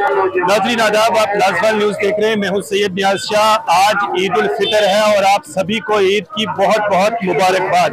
नाज़रीन आदाब, आप लाजवाल न्यूज़ देख रहे हैं। मैं हूं सैयद नियाज शाह। आज ईद उल फितर है और आप सभी को ईद की बहुत बहुत मुबारकबाद।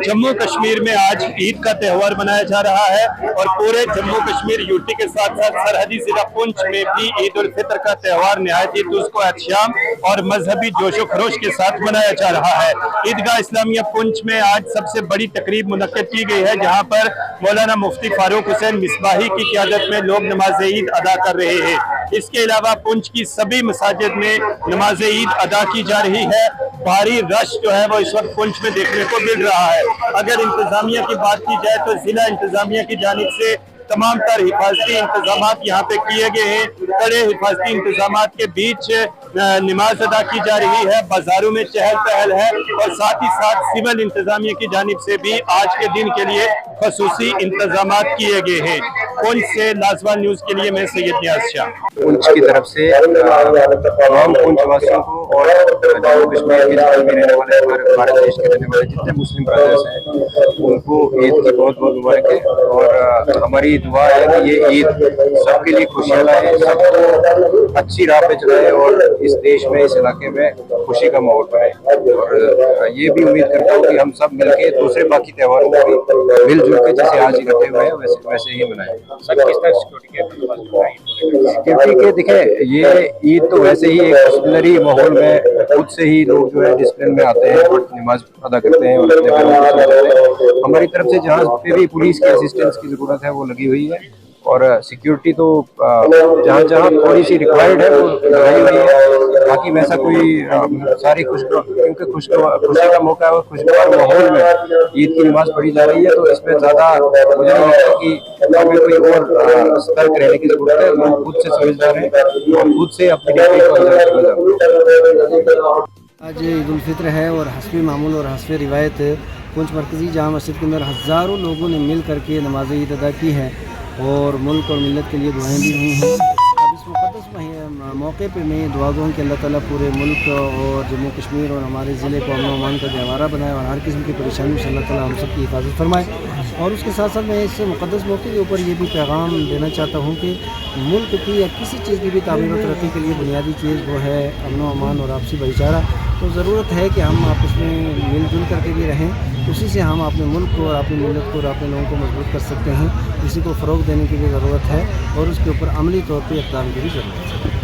जम्मू कश्मीर में आज ईद का त्यौहार मनाया जा रहा है और पूरे जम्मू कश्मीर यूटी के साथ साथ सरहदी जिला पुंछ में भी ईद उल फितर का त्यौहार नहायत ही तुज़को एहतशाम और मजहबी जोशो खरोश के साथ मनाया जा रहा है। ईदगाह इस्लामिया पुंछ में आज सबसे बड़ी तकरीब मुनक्किद की गई है, जहाँ पर मौलाना मुफ्ती फारूक हुसैन मिसबाही की क़ियादत में लोग नमाज ईद अदा कर रहे हैं। इसके अलावा पुंछ की सभी मसाजिद में नमाज ईद अदा की जा रही है। भारी रश जो है वो इस वक्त पुंछ में देखने को मिल रहा है। अगर इंतजामिया की बात की जाए तो जिला इंतजामिया की जानिब से तमाम तर हिफाजती इंतजाम यहाँ पे किए गए हैं। कड़े हिफाजती इंतजाम के बीच नमाज अदा की जा रही है। बाजारों में चहल पहल है और साथ ही साथ सिविल इंतजामिया की जानिब से भी आज के दिन के लिए खसूसी इंतजाम किए गए हैं। पुंछ से लाजवाल न्यूज़ के लिए मैं सैयद नियाज शाह। पुंछ की तरफ से तमाम पुंछ वासियों को और जम्मू कश्मीर के रहने वाले भारत देश के रहने वाले जितने मुस्लिम ब्रदर्स हैं उनको ईद की बहुत बहुत मुबारक है। और हमारी दुआ है कि ये ईद सबके लिए खुशियाँ लाए, सबको अच्छी राह पे चलाए और इस देश में, इस इलाके में खुशी का माहौल बनाए। और ये भी उम्मीद करता हूँ कि हम सब मिलके दूसरे बाकी त्योहारों में भी मिलजुल के जैसे आज इकट्ठे हुए हैं वैसे ही मनाएं। सिक्योरिटी के देखें, ये ईद तो वैसे ही एक डिसिप्लिनरी माहौल में खुद से ही लोग जो है डिसिप्लिन में आते हैं और नमाज अदा करते हैं और अपने घरों को चले जाते हैं। हमारी तरफ से जहाँ पे भी पुलिस के असिस्टेंस की जरूरत है वो लगी हुई है और सिक्योरिटी तो जहाँ जहाँ थोड़ी सी रिक्वायर्ड है वो लगाई हुई है। बाकी वैसा कोई सारी क्योंकि खुशी का मौका है और खुशगवार माहौल में ईद की नमाज पढ़ी जा रही है, तो इसमें ज़्यादा मुझे नहीं लगता कि हमें कोई और सतर्क रहने की जरूरत है। लोग खुद से समझदार हैं और खुद से अपनी ड्यूटी को अंजाम करना चाहते हैं। आज ईद उल फितर है और हस्बे मामूल और हस्बे रिवायत पुंछ मरकज़ी जामा मस्जिद के अंदर हज़ारों लोगों ने मिल करके नमाज ईद अदा की है और मुल्क और मिलत के लिए दुआएं भी हुई हैं। अब इस मुक़द्दस मौके पे मैं दुआ गो कि अल्लाह ताला पूरे मुल्क और जम्मू कश्मीर और हमारे ज़िले को अमन अमान का गहवारा बनाए और हर किस्म की परेशानियों से अल्लाह ताला हम सब की हिफाजत फरमाए। और उसके साथ साथ मैं इस मुक़द्दस मौके के ऊपर ये भी पैगाम देना चाहता हूँ कि मुल्क की या किसी चीज़ की भी तामीर और तरक्की के लिए बुनियादी चीज़ वो है अमन अमान और आपसी भाईचारा। तो ज़रूरत है कि हम आपस में मिलजुल करके भी रहें, उसी से हम अपने मुल्क को और अपनी मिलत को और अपने लोगों को मजबूत कर सकते हैं। इसी को फ़रोग़ देने की भी ज़रूरत है और उसके ऊपर अमली तौर पर इक़दाम की भी ज़रूरत है।